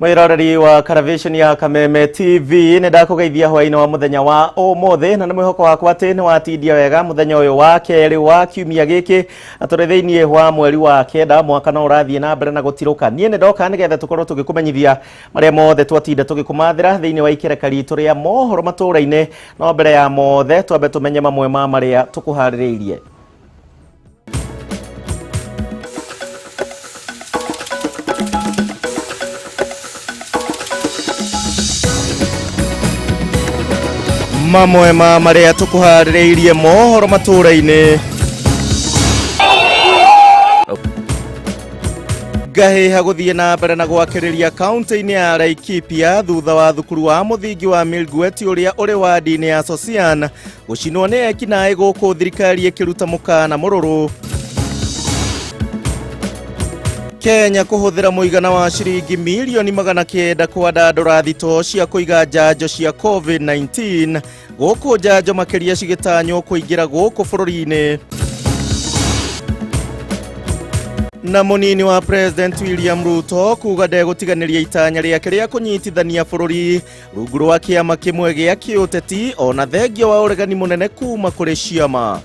Mwiroreri wa Caravation ya Kameme TV ndakugeithia hwaini wa muthenya wa umothe na mwihoko wakwa ati ni watindia wega muthenya uyu wa keri wa kiumia giki aturi thiini wa mweri wa kenda mwaka no urathie na mbere na gutiruka nie ni ndoka nigetha tukorwo tugikumenyithia maria mothe twatinda tugikumathira thiini wa ikerekari turia mohoro maturaine no mbere ya mothe twambe tumenye mamwe ma maria tukuhaririirie. Mamwe ma maria tukuhaririirie mohoro maturaine. Gahiha guthie na mbere na gwakiriria kaunti-ini ya Laikipia thutha wa thukuru wa muthingi wa Milgwet uria uri wadi-ini ya Sosian gucinwo ni ekinaĩ guku thirikari ikiruta mukana mururu. Kenya kuhuthira muigana wa shiringi milioni 900 kwandandura thito cia kuiga njanjo cia COVID-19 guku njanjo makiria cigitanywo kuingira guku bururi-ini. Na munini wa President William Ruto kuga ndegutiganiria itanya riake ria kunyitithania bururi rungu rwa kiama kimwe gia kiuteti ona thengio wa uregani munene kuma kuri ciama.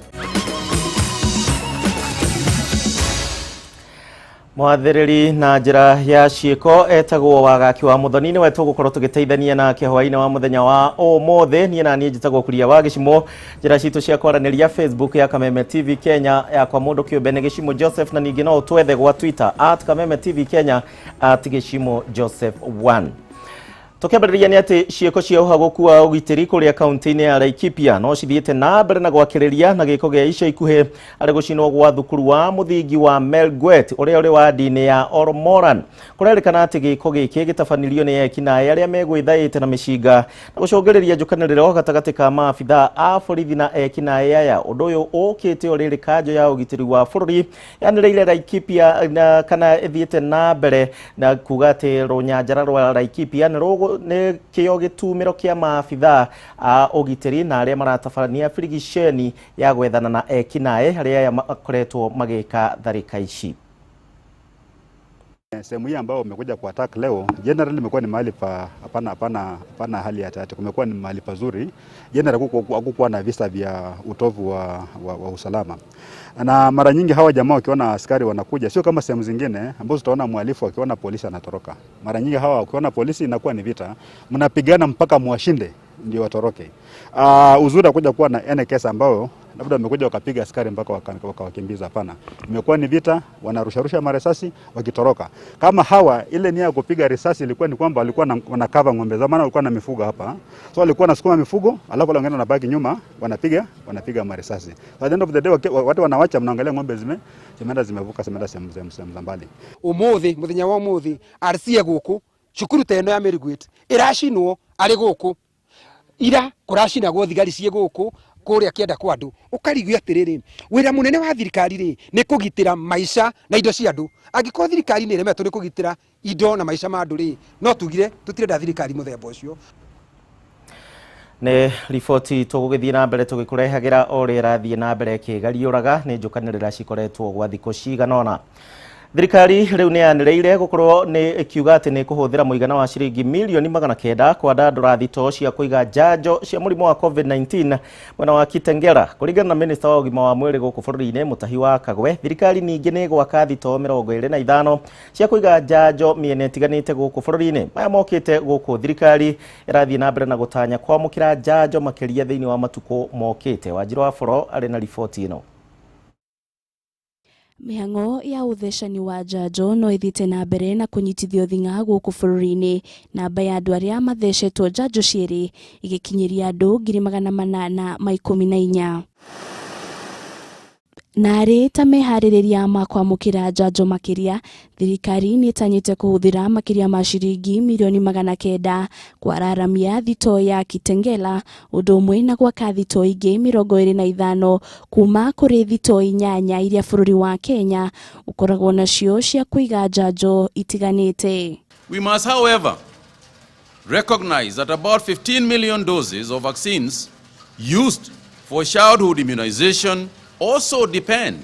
Mwathiriri na njira ya ciiko etagwo Wagaki wa Muthoni ni wetu gukorwo tugiteithania na kihwaini wa muthenya wa umothe nie na nie njitagwo Kuria wa Gichimu. Njira citu cia kwaraniria Facebook ya Kameme TV Kenya ya kwa mundu kiumbe ni Gichimu Joseph na ningi no twethe gwa Twitter @Kameme TV Kenya @Gichimu Joseph 1. Tukĩambĩrĩria nĩ atĩ ciĩko cia ũhaguku wa ũgitĩri kũrĩa kaunti-inĩ ya Laikipia no cithiĩte na mbere na gwakĩrĩria na gĩko gĩa ica ikuhĩ arĩ gũcinwo gwa thukuru wa mũthingi wa Milgwet ũrĩa ũrĩ wadi-inĩ ya Ormoran. Kũrerĩkana atĩ gĩko gĩkĩ gĩtabanirio nĩ ekinaĩ arĩa megwĩthaĩte na mĩcinga na gũcũngĩrĩria njũkanĩrĩro gatagatĩ ka maabitha a borithi na ekinaĩ aya. Ũndũ ũyũ ũkĩte ũrĩ kanjo ya ũgitĩri wa bũrũri yanĩrĩire Laikipia kana ĩthiĩte na mbere na kuga atĩ rũnyanjara rwa Laikipia nĩ kĩo gĩtumĩro kĩa maabitha a ũgitĩri na arĩa maratabania birigiceni ya gwethana na ekinaĩ arĩa makoretwo magĩka tharĩka ici. Sehemu hii ambao umekuja kwa attack leo generally imekuwa ni mahali pa hapana hali ya tatu, kumekuwa ni mahali pazuri. Generally hakukuwa na visa vya utovu wa usalama. Na mara nyingi hawa jamaa wakiona askari wanakuja, sio kama sehemu zingine ambazo tutaona mhalifu akiona polisi anatoroka. Mara nyingi hawa wakiona polisi inakuwa ni vita, mnapigana mpaka muwashinde ndio watoroke. Uzuri kuja kuwa na NKS ambao labda wamekuja wakapiga askari mpaka wakakimbiza, hapana. Imekuwa ni vita, wanarusha marisasi wakitoroka. Kama hawa ile nia ya kupiga risasi ilikuwa ni kwamba walikuwa wanakava ng'ombe, zamani walikuwa na mifugo hapa. So walikuwa nasukuma mifugo, alafu wanaenda na bagi nyuma, wanapiga marisasi. So at the end of the day watu wanawacha, mnaangalia ng'ombe zimevuka sehemu za mbali. Muthenya wa umuthi arcie guku cukuru teno ya Milgwet iracinwo ari guku ira kuracinagwo thigari cie guku kuria kienda kwa andu ukarigio atiriri wira munene wa thirikari ri ni kugitira maisha na indo cia andu. Angiko thirikari ni remetwo ni kugitira indo na maisha ma andu ri no tugire tutirenda thirikari muthemba ucio. Nĩ riboti tũgũgĩthiĩ na mbere tũgĩkũrehagira o ũrĩa ĩrathiĩ na mbere kĩgariũraga nĩ njũkanĩrĩra cikoretwo gwa thikũ cigana ũna. Thirikari rĩu nĩ yanĩrĩire gũkorwo nĩ ikiuga atĩ nĩ kũhũthĩra mũigana wa ciringi milioni 900 kwandandũra thito cia kũiga njanjo cia mũrimũ wa COVID-19 mwena wa Kitengela. Kũringana na minista wa ũgima wa mwĩrĩ gũkũ bũrũri-inĩ Mũtahi wa Kagwe, thirikari ningĩ nĩ gwaka thito 25 cia kũiga njanjo mĩena ĩtiganĩte gũkũ bũrũri-inĩ. Maya mokĩte gũkũ thirikari ĩrathiĩ na mbere na gũtanya kwamũkĩra njanjo makĩria thĩinĩ wa matukũ mokĩte. Wanjiru wa Boro arĩ na riboti ĩno. Mĩhang'o ya uthecani wa njanjo no ĩthiĩte na mbere na kũnyitithio thing'a gũkũ bũrũri-inĩ. Namba ya andũ arĩa mathecetwo njanjo cierĩ igĩkinyĩria andũ 814. Narĩ ta meharĩrĩria ma kwamũkĩra njanjo makĩria, thirikari nĩ ĩtanyĩte kũhũthĩra makĩria ma ciringi milioni 900 kwararamia thito ya Kitengela, ũndũ ũmwe na gwaka thito ingĩ 25 kuma kũrĩ thito 8 iria bũrũri wa Kenya ũkoragwo nacio cia kũiga njanjo itiganĩte. We must, however, recognize that about 15 million doses of vaccines used for childhood immunization also depend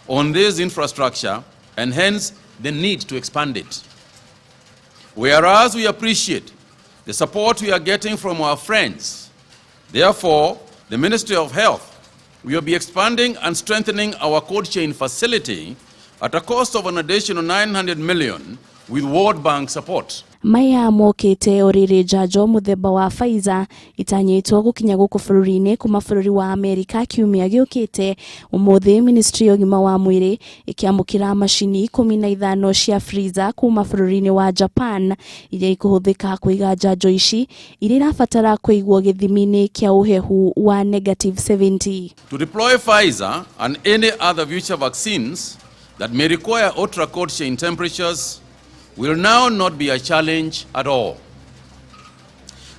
on this infrastructure and hence the need to expand it. Whereas we appreciate the support we are getting from our friends, therefore, the Ministry of Health will be expanding and strengthening our cold chain facility at a cost of an additional 900 million with World Bank support. Maya mokete oriri njanjo muthemba wa Pfizer itanyitwo gukinya guku bururi-ini kuma bururi wa Amerika kiumia giukite. Umuthi Ministry ya Ugima wa Mwiri ikiamukira mashini 15 cia freezer kuma bururi-ini wa Japan iria ikuhuthika kuiga njanjo ici iria irabatara kuigwo githimi-ini kia uhehu wa -70. To deploy Pfizer and any other future vaccines that may require ultra cold chain temperatures will now not be a challenge at all.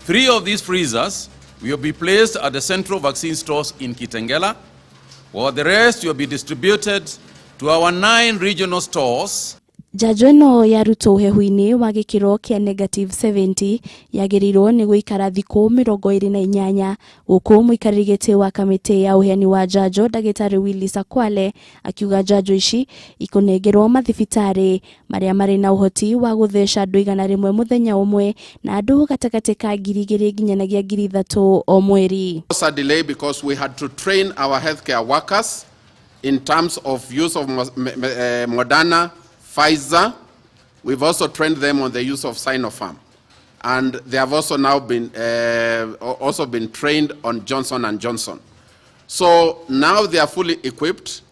3 of these freezers will be placed at the central vaccine stores in Kitengela, while the rest will be distributed to our 9 regional stores. Njanjo ĩno yarutwo ũhehu-inĩ wa gĩkĩro kĩa -70 yagĩrĩirwo nĩ gũikara thikũ 28 gũkũ mũikarĩri gĩtĩ wa kamĩtĩ ya ũheani wa njanjo Ndagĩtarĩ Willis Akwale akiuga njanjo ici ikunengerwo mathibitarĩ marĩa marĩ na ũhoti wa gũtheca andũ 100 mũthenya ũmwe na andũ gatagatĩ ka 2,000 nginyagia 3,000 o mweri. It was a delay because we had to train our healthcare workers in terms of use of Moderna, Pfizer. We've also trained them on the use of Sinopharm, and they have also now been trained on Johnson & Johnson. So now they are fully equipped.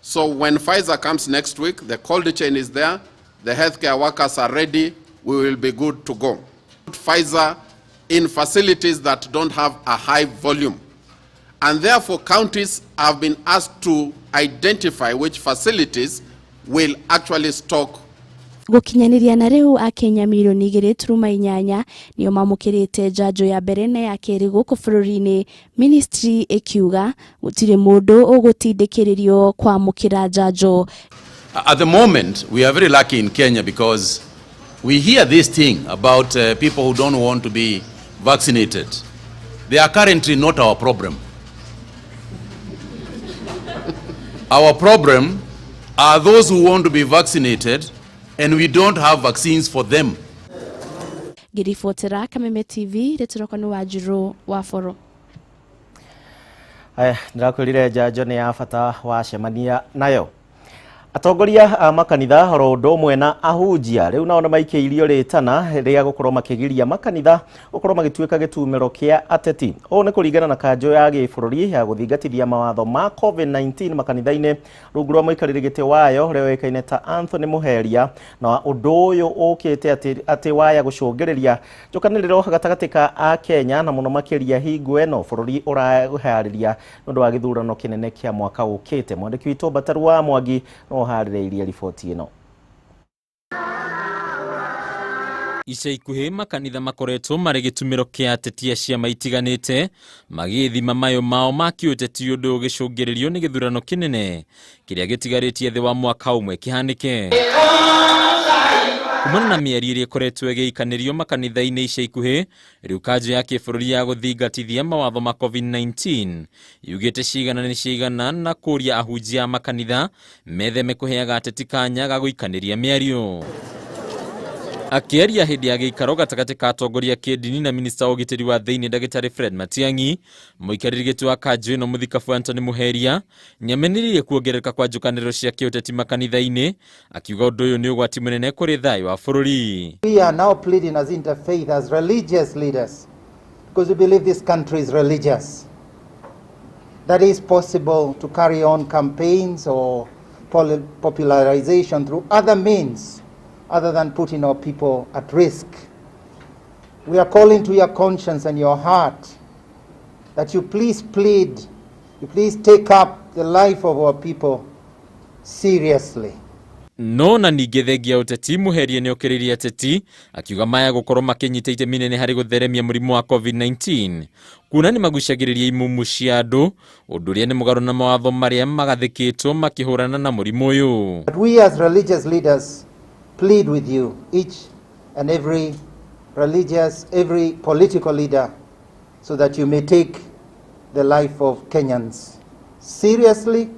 So when Pfizer comes next week, the cold chain is there, the healthcare workers are ready, we will be good to go. Pfizer in facilities that don't have a high volume, and therefore counties have been asked to identify which facilities will actually stock. Gukinyaniria na riu Akenya milioni 2.8 nio mamukirite njanjo ya mbere na ya keri guku bururi-ini. Ministry ikiuga gutire mundu ugutindikiririo kwamukira njanjo. At the moment, we are very lucky in Kenya because we hear this thing about people who don't want to be vaccinated. They are currently not our problem. Our problem are those who want to be vaccinated and we don't have vaccines for them. Girifotera Kameme TV retorokano wa Jiro wa Foro. Ndirakwirire njanjo ni ya bata wa cemania nayo. Atongoria a makanitha ro ndo mwe na ahunjia riu nao maikeirio ritana ria gukorwo makigiria makanitha gukorwo magituika gitumiro kia ateti. O ne kuringana na kanjo ya gibururi ya guthingatithia mawatho ma COVID-19 makanitha-ini rungu rwa muikariri giti wayo rio ikaine ta Anthony Muheria na undu uyu ukite ati waya gucungiriria njukaniriro gatagati ka a Kenya na muno makiria hingo eno bururi urahariria nundu wa githurano kinene kia mwaka ukite. Mwandiki witu Bataru wa Mwangi harireirie riboti ino. Ica ikuhi makanitha makoretwo mari gitumiro kia ateti cia maitiganite magithima mayo mao ma kiuteti undu gicungiririo ni githurano kinene kiria gitigaritie thi wa mwaka umwe kihanike. Kumana na mieri iria ikoretwo igiikanirio makanitha-ini ica ikuhi, riu kanjo ya kibururi ya guthingatithia mawatho ma COVID-19 yugite cigana ni cigana na kuria ahunjia makanitha metheme kuheaga ateti kanya ga guikaniria miario. Akiaria hindi ya giikaro gatagati ka atongoria kidini na minista wa ugitiri wa thiini Ndagĩtarĩ Fred Matiang'i, muikariri giti wa kanjo ino muthikabu Anthony Muheria nyameniririe kuongerereka kwa njukanĩrĩro cia kiuteti makanitha-ini, akiuga undu uyu ni ugwati munene kuri thayu wa bururi. We are now pleading as interfaith, as religious leaders, because we believe this country is religious. That is possible to carry on campaigns or popularization through other means other than putting our people at risk. We are calling to your conscience and your heart that you please plead, you please take up the life of our people seriously. No na ningi thengia uteti Muheria ni okiriria ateti akiuga maya gukorwo makinyita itemi nene hari gutheremia murimu wa COVID-19 kuna ni magucagiriria imumu cia andu undu ria ni mugaru na mawatho maria magathikitwo makihurana na murimu uyu. But we as religious leaders plead with you, each and every religious, every political leader, so that you may take the life of Kenyans seriously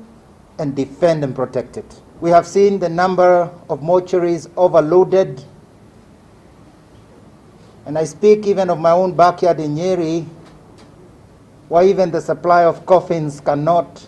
and defend and protect it. We have seen the number of mortuaries overloaded. And I speak even of my own backyard in Nyeri, where even the supply of coffins cannot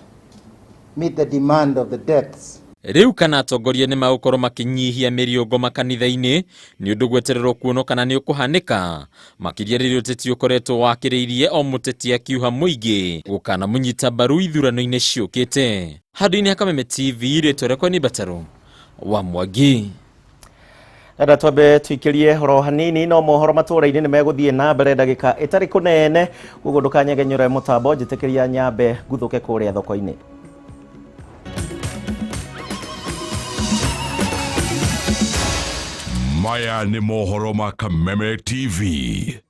meet the demand of the deaths. Riu kana atongoria ni magũkorwo makinyihia mĩriũngo makanitha-inĩ ni ũndũ gwetererwo kuono kana ni ũkũhanĩka makĩria rĩrĩa ũteti ũkoretwo wakĩrĩirie o mũteti akiuha mũingĩ gũkana mũnyita mbaru ithurano-inĩ ciũkĩte. Handũ-inĩ ha Kameme TV rĩtwa rĩakwa nĩ Mbataro wa Mwangi. Enda twambe tuikirie horo hanini no mohoro matũra-inĩ nĩ megũthiĩ na mbere ndagĩka ĩtarĩ kũnene koguo ndũkanyegenyũre mũtambo njĩtĩkĩria nyambe nguthũke kũrĩa thoko-inĩ. Maya ni mohoro ma Kameme TV.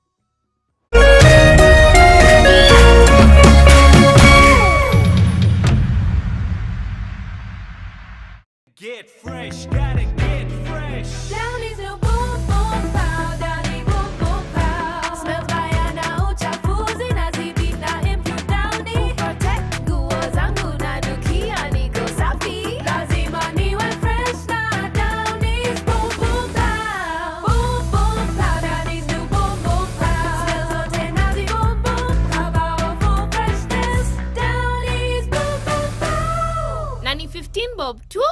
Get fresh, gotta get fresh. Down is a boom boom pow, down is boom boom pow. Smells bayana uchafuzi na zibi na improve downy. Protect nguo zangu na nukia niko safi. Lazima niwe fresh na down is boom boom pow. Boom boom pow, down is new boom boom pow. Smells zote na zi boom boom pow. Full freshness, down is boom boom pow. Nani 15 bob too?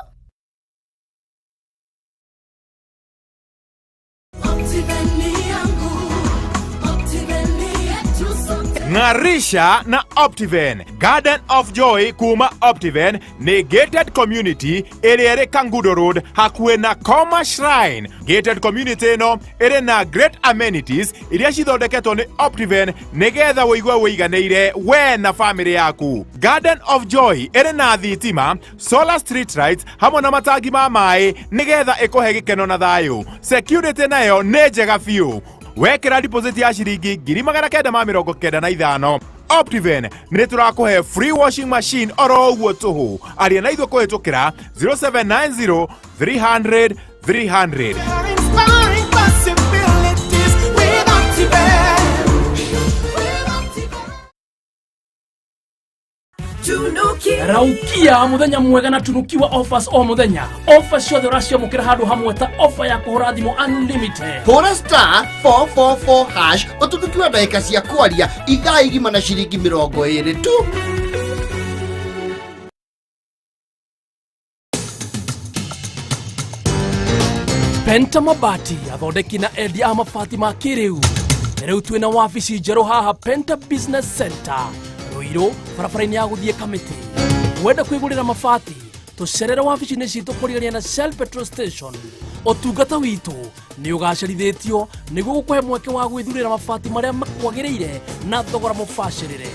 Ngarisha na Optiven. Garden of Joy kuma Optiven ni gated community ere Kangudo Road hakuwe na Koma Shrine. Gated community no ere na great amenities iria cithondeketwo ni Optiven nigetha woigwa woiganeire we na family yaku. Garden of Joy ere na thitima, solar street lights hamwe na matangi ma mai nigetha ikohe gikeno na thayo. Security nayo ni njega biũ. Wekera deposit ya shiringi 995 Optiven nĩ tũrakũhe free washing machine oro ũguo tũhũ. Aria na ithuĩ kũhĩtũkĩra 0790 300 300. Raukia muthenya mwega na tunukiwa offers o muthenya. Offers ciothe ũraciamũkĩra handũ hamwe ta offer ya kũhũra thimũ unlimited. Hũra star 444 hash ũtunukiwa ndagĩka cia kwaria ithaa igima na ciringi 20 tu. Penta Mabati athondeki na endia a mabati ma kĩrĩu. Rĩu twĩna wabici njerũ haha Penta Business Center. Ruiru barabara-inĩ ya gũthiĩ Kamĩtĩ. Wenda kwĩgũrĩra mabati tũcerere wabici-inĩ citũ kũrigania na Shell Petrol Station. Ũtungata witũ nĩ ũgacĩrithĩtio nĩguo gũkũhe mweke wa gwĩthurĩra mabati marĩa makwagĩrĩire na thogora mũbacĩrĩre.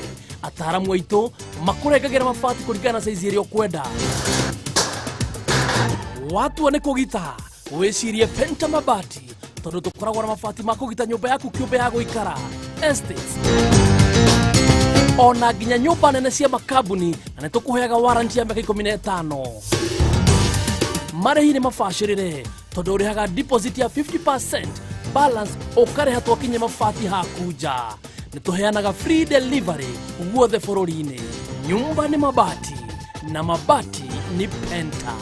Ataaramu aitũ makũrengagĩra mabati kũringana na size ĩrĩa ũkwenda. Watua nĩ kũgita wĩcirie Penta Mabati tondũ tũkoragwo na mabati ma kũgita nyũmba yaku kĩũmbe ya gũikara, estates, ona nginya nyũmba nene cia makambuni, na nĩ tũkũheaga warranty ya mĩaka 15. Marĩhi nĩ mabacĩrĩre tondũ ũrĩhaga deposit ya 50%, balance ũkarĩha twakinye mabati haku nja. Nĩ tũheanaga free delivery guothe bũrũri-inĩ. Nyũmba nĩ mabati na mabati ni Penta.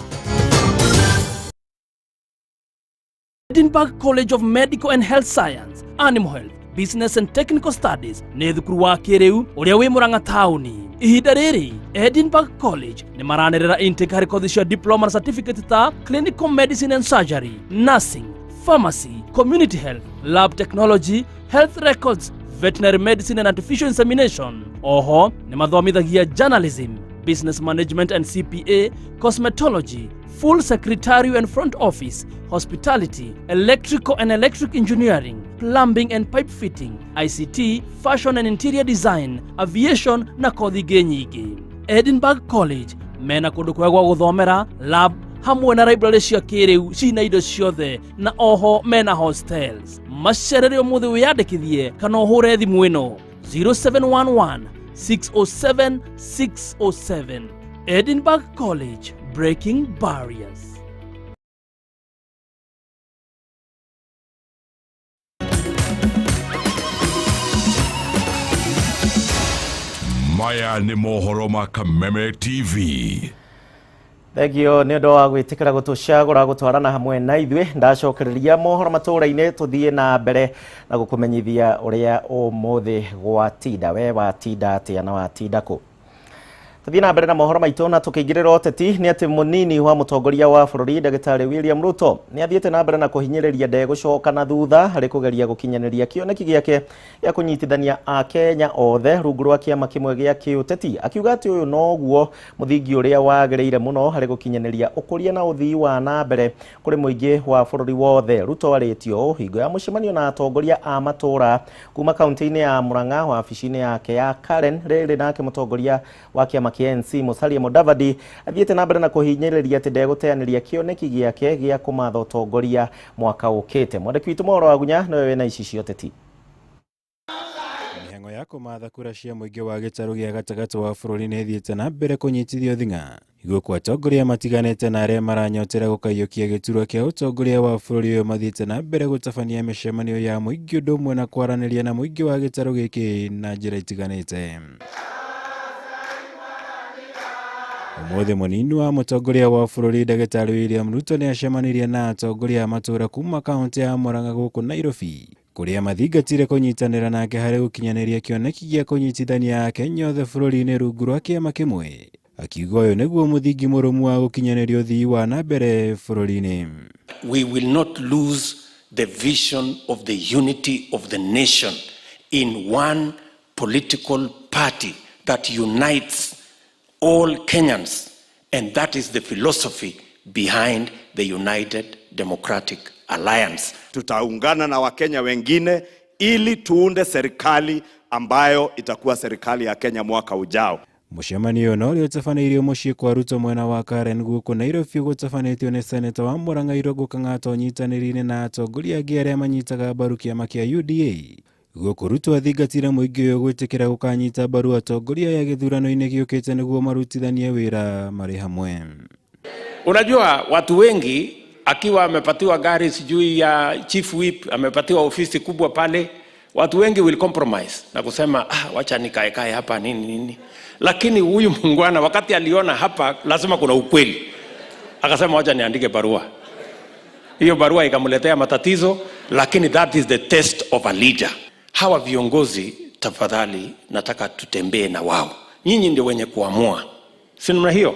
Edinburgh College of Medical and Health Science, Animal Health, Business and Technical Studies nĩ thukuru wa kĩrĩu ũrĩa wĩ Murang'a taũni. Ihinda rĩrĩ Edinburgh College nĩ maranĩrĩra intake harĩ kothi cia diploma na certificate ta clinical medicine and surgery, nursing, pharmacy, community health, lab technology, health records, veterinary medicine and artificial insemination. Oho nĩ mathomithagia journalism, business management and CPA, cosmetology, full secretarial and front office, hospitality, electrical and electric engineering, plumbing and pipe fitting, ICT, fashion and interior design, aviation na kothi ingĩ nyingĩ. Edinburgh College mena kũndũ kwega gwa gũthomera, lab hamwe na library cia kĩrĩu cina indo ciothe, na oho mena hostels. Macerere ũmũthĩ wĩyandĩkithie kana ũhũre thimũ ĩno 0711 607 607. Edinburgh College, breaking barriers. Maya ni mohoro ma Kameme TV. Thegio nĩ ũndũ wa gwĩtĩkĩra gũtũcagũra gũtwarana hamwe na ithuĩ. Ndacokereria mohoro matũra-inĩ tũthiĩ na mbere na gũkũmenyithia ũrĩa ũmũthĩ gwatinda. We watinda atĩa na watinda kũ? Tũthiĩ na mbere na mohoro maitũ na tũkĩingĩrĩra ũteti nĩ atĩ mũnini wa mũtongoria wa bũrũri Ndagĩtarĩ William Ruto nĩ athiĩte na mbere na kũhinyĩrĩria ndegũcoka na thutha harĩ kũgeria gũkinyanĩria kĩoneki gĩake gĩa kũnyitithania Akenya othe rungu rwa kĩama kĩmwe gĩa kĩũteti, akiuga atĩ ũyũ noguo mũthingi ũrĩa wagĩrĩire mũno harĩ gũkinyanĩria ũkũria na ũthii wa na mbere kũrĩ mũingĩ wa bũrũri wothe. Ruto arĩtio hingo ya mũcemanio na atongoria a matũra kuma kaunti-inĩ ya Murang'a wabici-inĩ yake ya Karen, rĩrĩ nake mũtongoria wa kĩama KNC Musalia Mudavadi athiĩte na mbere na kũhinyĩrĩria atĩ ndegũteanĩria kĩoneki gĩake gĩa kũmatha ũtongoria mwaka ũkĩte. Mwandĩki witũ Maũra wa Gunya nĩwe wĩna ici cia ũteti. Mĩhang'o ya kũmatha kura cia mũingĩ wa gĩtarũ gĩa gatagatĩ wa bũrũri nĩ ĩthiĩte na mbere kũnyitithio thing'a igũkũ atongoria matiganĩte na arĩa maranyotera gũkaiyũkia gĩturwa kĩa ũtongoria wa bũrũri ũyũ mathiĩte na mbere gũtabania mĩcemanio ya mũingĩ ũndũ ũmwe na kwaranĩria na mũingĩ wa gĩtarũ gĩkĩ na njĩra itiganĩte. Ũmũthĩ mũnini wa mũtongoria wa bũrũri Ndagĩtarĩ William Ruto nĩ acemanirie na atongoria a matũra kuma kaunti ya Murang'a gũkũ Nairobi, kũrĩa mathingatire kũnyitanĩra nake harĩ gũkinyanĩria kĩoneki gĩa kũnyitithania Akenya othe bũrũri-inĩ rungu rwa kĩama kĩmwe, akiuga ũyũ nĩguo mũthingi mũrũmu wa gũkinyanĩria ũthii wa na mbere bũrũri-inĩ. We will not lose the vision of the unity of the nation in one political party that unites all Kenyans, and that is the philosophy behind the United Democratic Alliance. Tutaungana na Wakenya wengine ili tuunde serikali ambayo itakuwa serikali ya Kenya mwaka ujao. Mũcemanio no rĩo ũtabanĩirio mũciĩ kwa Ruto mwena wa Karen gũkũ Nairobi gũtabanĩtio nĩ seneta wa Murang'a Irũngũ Kang'ata ũnyitanĩri-inĩ na atongoria angĩ arĩa manyitaga mbaru kĩama kĩa UDA. Gũkũ Ruto athingatire mũingĩ ũyũ gwĩtĩkĩra gũkanyita mbaru atongoria ya gĩthurano-inĩ gĩũkĩte nĩguo marutithanie wĩra marĩ hamwe. Unajua watu wengi akiwa amepatiwa gari sijui ya chief whip, amepatiwa ofisi kubwa pale, watu wengi will compromise na kusema wacha nikae hapa nini. Lakini huyu muungwana wakati aliona hapa lazima kuna ukweli, akasema wacha niandike barua. Hiyo barua ikamletea matatizo, lakini that is the test of a leader. Hawa viongozi tafadhali nataka tutembee na wao. Nyinyi ndio wenye kuamua. Si namna hiyo?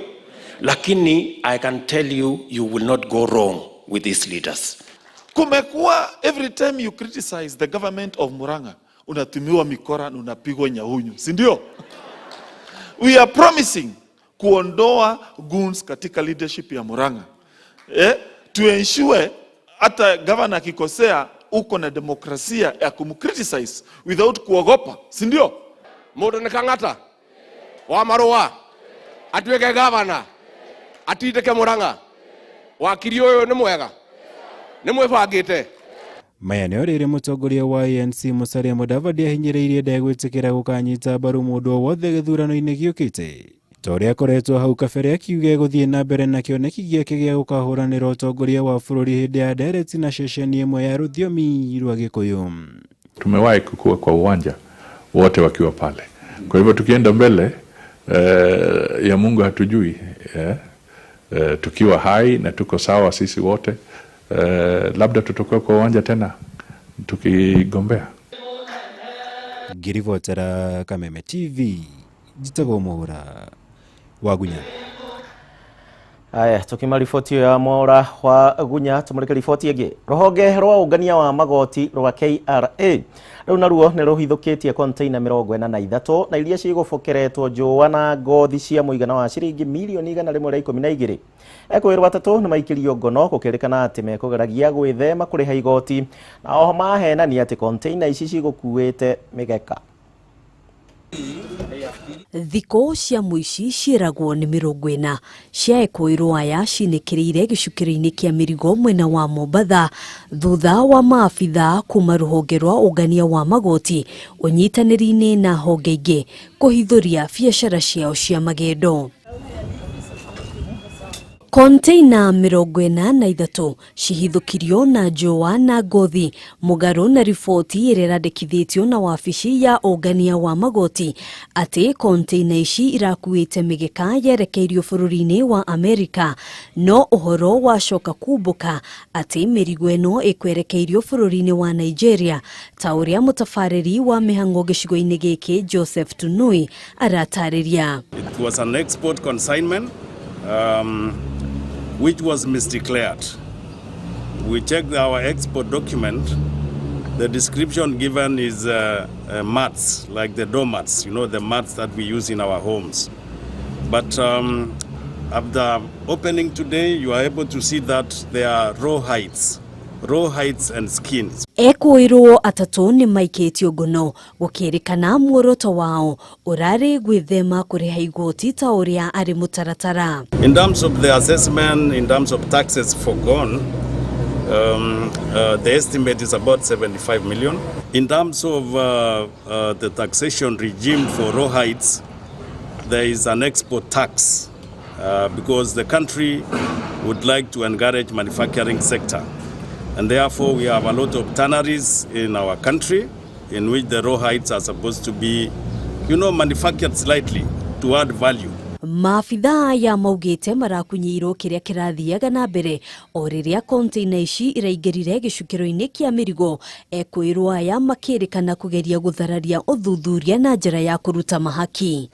Lakini I can tell you, you will not go wrong with these leaders. Kumekuwa every time you criticize the government of Murang'a, unatumiwa mikora na unapigwa nyahunyu. Si ndio? We are promising kuondoa goons katika leadership ya Murang'a. To ensure hata governor akikosea uko na demokrasia ya kumcriticize without kuogopa, si ndio? Mũndũ nĩ Kang'ata wa Marũa atuĩke governor atindĩke Murang'a, wakiri ũyũ nĩ mwega, nĩ mwĩbangĩte. Maya nĩ rĩrĩ mũtongoria wa ANC Musalia Mudavadi ahinyĩrĩirie ndegwĩtĩkĩra gũkanyita mbaru mũndũ o wothe gĩthurano-inĩ gĩũkĩte, ta ũrĩa akoretwo hau kabere akiuga gũthiĩ na mbere na kĩoneki gĩake gĩa gũkahũranĩra ũtongoria wa bũrũri hĩndĩ ya ndereti na ceceni ĩmwe ya rũthiomi rwa Gĩkũyũ. Tumewahi kukua kwa uwanja wote wakiwa pale, kwa hivyo tukienda mbele ya Mungu hatujui, tukiwa hai na tuko sawa sisi wote, labda tutakuwa kwa uwanja tena tukigombea. Ngirivotera Kameme TV, jitagwo Maũra wa Gunya. Aya, tukimariboti ya Maũra wa Gunya, tumũrĩke riboti ĩngĩ. Rũhonge rwa ũngania wa magoti rwa KRA rĩu naruo nĩ rũhithũkĩtie container 43 na iria cigũbokeretwo njũa na ngothi cia mũigana wa ciringi milioni 112. Ekwĩrwo atatũ nĩ maikirio ngono gũkĩrĩkana atĩ mekũgeragia gwĩthema kũrĩha igoti, na oho mahenania atĩ container ici cigũkuĩte mĩgeka. Thikũ cia mũici ciĩragwo nĩ 40 cia ekwĩrwo aya cinĩkĩrĩire gĩcukĩro-inĩ kĩa mĩrigo mwena wa Mombatha thutha wa maabitha kuma rũhonge rwa ũngania wa magoti ũnyitanĩri-inĩ na honge ingĩ kũhithũria biacara ciao cia magendo. Konteina 43 cihithũkirio na njũa na ngothi mũgarũ na riboti ĩrĩa ĩrandĩkithĩtio na wabici ya ũngania wa magoti atĩ konteina ici irakuĩte mĩgeka yerekeirio bũrũri-inĩ wa Amerika, no ũhoro wacoka kumbũka atĩ mĩrigo ĩno ĩkwerekeirio bũrũri-inĩ wa Nigeria, ta ũrĩa mũtabarĩri wa mĩhang'o gĩcigo-inĩ gĩkĩ Joseph Tunui aratarĩria. It was an export consignment which was misdeclared. We checked our export document. The description given is mats, like the doormats, you know, the mats that we use in our homes. But after opening today, you are able to see that they are raw hides and skins. Ekũĩrwo atatũ nĩ maikĩtio ngono gũkĩrĩkana muoroto wao ũrarĩ gwĩthema kũrĩha igoti ta ũrĩa arĩ mũtaratara. In terms of the assessment, in terms of taxes forgone, the estimate is about 75 million. In terms of the taxation regime for raw hides, there is an export tax because the country would like to encourage manufacturing sector. And therefore, we have a lot of tanneries in our country in which the raw hides are supposed to be, you know, manufactured slightly to add value. Maabitha ya maugĩte marakunyĩirwo kĩrĩa kĩrathiaga na mbere o rĩrĩa konteina ici iraingĩrire gĩcukĩro-inĩ kĩa mĩrigo. Ekũĩrwo aya makĩrĩkana kũgeria gũthararia ũthuthuria na njĩra ya kũruta mahaki.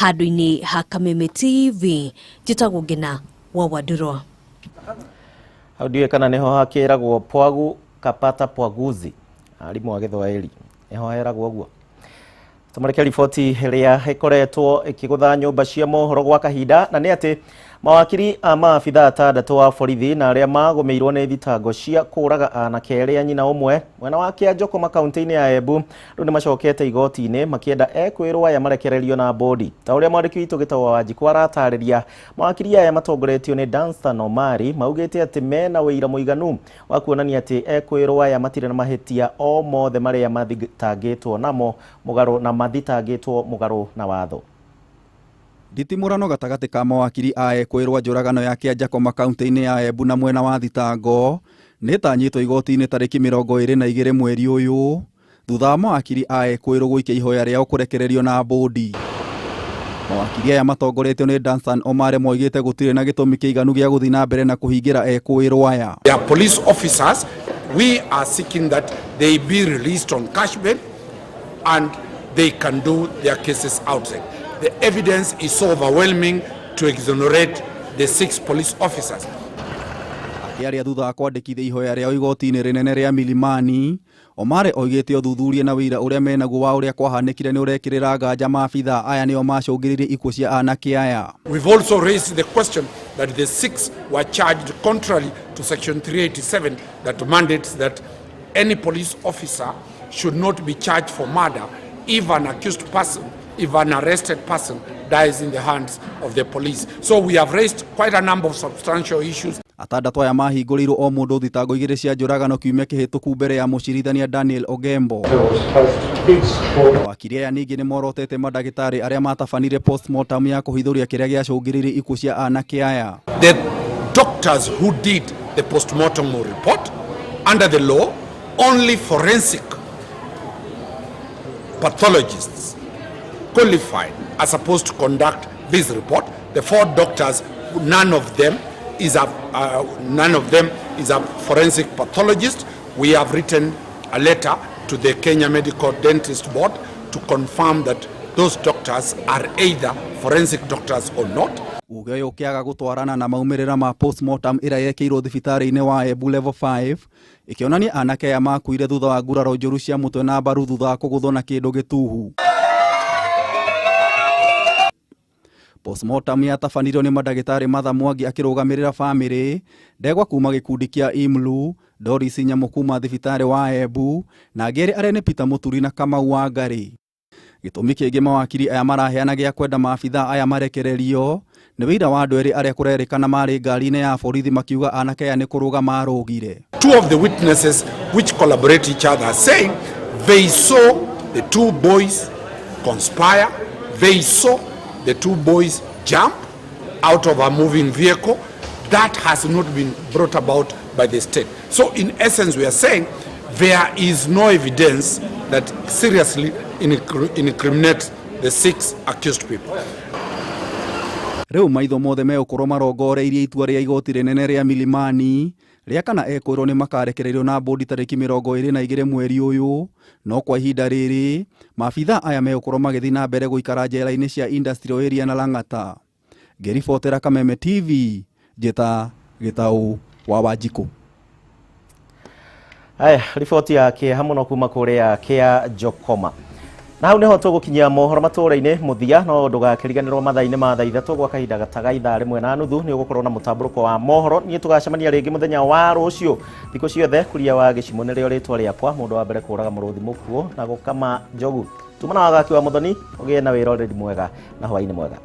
Handũ-inĩ ha Kameme TV, njĩtagwo Ngina wa Wadurwa. Ndiũĩ kana nĩho hakĩragwo pwagu kapata pwaguzi arimũ a Gĩthwaĩri nĩho heragwo ũguo. Tũmareke riboti ĩrĩa ĩkoretwo ĩkĩgũtha nyũmba cia mohoro gwa kahinda, na nĩ atĩ mawakiri a maabitha atandatũ wa borithi na arĩa magũmĩirwo nĩ thitango cia kũraga anake erĩ a nyina ũmwe mwena wa Kĩanjoko makaunti-inĩ ya Embu rĩu nĩ macokete igoti-inĩ makĩenda ekũĩrwo aya marekererio na bodi. Ta ũrĩa mwandĩki witũ Gĩtaũ Wanjikũ aratarĩria, mawakiri aya matongoretio nĩ Danstan Omari maugĩte atĩ mena wĩira mũiganu wa kuonania atĩ ekũĩrwo aya matirĩ na mahĩtia o mothe marĩa mathitangĩtwo namo mũgarũ na mathitangĩtwo mũgarũ na watho. Nditimũrano gatagatĩ ka mawakiri a ekũĩrwo njũragano ya Kĩanjoko makaunti-inĩ ya Embu na mwena wa thitango nĩtanyĩtwo igoti-inĩ tarĩki 22 mweri ũyũ thutha wa mawakiri a ekũĩrwo gũikia ihoya rĩao kũrekererio na bodi. Mawakiri aya matongoretio nĩ Danstan Omari moigĩte gũtirĩ na gĩtũmi kĩiganu gĩa gũthiĩ na mbere na kũhingĩra ekũĩrwo aya. They are police officers. We are seeking that they be released on cash bail and they can do their cases outside. The evidence is so overwhelming to exonerate the 6 police officers. Akĩaria thutha wa kwandĩkithia ihoya rĩao igoti-inĩ rĩnene rĩa Milimani, Omari oigĩte ũthuthuria na wĩira ũrĩa menaguo wa ũrĩa kwahanĩkire nĩ ũrekĩrĩra nganja maabitha aya nĩo macũngĩrĩirie ikuũ cia anake aya. We've also raised the question that the 6 were charged contrary to section 387 that mandates that any police officer should not be charged for murder if an accused person, if an arrested person dies in the hands of the police. So we have raised quite a number of substantial issues. Atandatũ aya mahingũrĩirwo o mũndũ thitango igĩrĩ cia njũragano kiumia kĩhĩtũku mbere ya mũcirithania Daniel Ogembo. Wakiri aya ningĩ nĩ morotete mandagĩtarĩ arĩa matabanire postmortem ya kũhithũria kĩrĩa gĩacũngĩrĩirie ikuũ cia anake aya. The doctors who did the postmortem report under the law, only forensic pathologists qualified are supposed to conduct this report. The 4 doctors, none of them is a forensic pathologist. We have written a letter to the Kenya Medical Dentist Board to confirm that those doctors are either forensic doctors or not. Uge ũyũ ũkĩaga gũtwarana na maumĩrĩra ma postmortem ĩrĩa yekĩirwo thibitarĩ-inĩ wa Embu level 5 ĩkĩonania anake aya makuire thutha wa nguraro njũru cia mũtwe na mbaru thutha wa kũgũthwo na kĩndũ gĩtuhu. Postmortem yatabanirwo nĩ mandagĩtarĩ Martha Mwangi akĩrũgamĩrĩra bamĩrĩ, Ndegwa kuma gĩkundi kĩa Imlu, Doris Nyamũ kuma thibitarĩ wa Embu na angĩ arĩa nĩ Peter Mũturi na Kamau wa Ngari. Gĩtũmi kĩngĩ mawakiri aya maraheana gĩa kwenda maabitha aya marekererio nĩ wĩira wa andũ erĩ arĩa kũrerĩkana marĩ ngari-inĩ ya borithi makiuga anake aya nĩ kũrũga marũgire. 2 of the witnesses which collaborate each other are saying they saw the 2 boys conspire, they saw the 2 boys jump, out of a moving vehicle. That has not been brought about by the state. So in essence, we are saying there is no evidence that seriously incriminates the 6 accused people. Rĩu maitho mothe megũkorwo marongoreirie itua rĩa igoti rĩnene rĩa Milimani rĩa kana ekũĩrwo nĩ makarekererio na bodi tarĩki 22 mweri ũyũ, no kwa ihinda rĩrĩ maabitha aya megũkorwo magĩthiĩ na mbere gũikara njera-inĩ cia industrial area na Lang'ata. Ngĩribotera Kameme TV, Njĩta Gĩtaũ wa Wanjikũ. Aya, riboti yake hamwe kuma Kuria kia Jokoma. Na hau niho tugukinyia mohoro matũra-inĩ muthia, no ndugakĩriganĩrwo mathaa-inĩ ma thaa 3 gwa kahinda gataga ithaa 1:30 nĩ ũgũkorwo na mũtambũrũko wa mohoro. Niĩ tũgacemania rĩngĩ mũthenya wa rũciũ. Thikũ ciothe Kuria wa Gichimu nĩrĩo rĩtwa rĩakwa, mũndũ wa mbere kũraga mũrũthi mũkuo na gũkama njogu. Tumana wagaki wa Muthoni, ũgĩe na wĩroreri mwega na hwaĩ-inĩ mwega.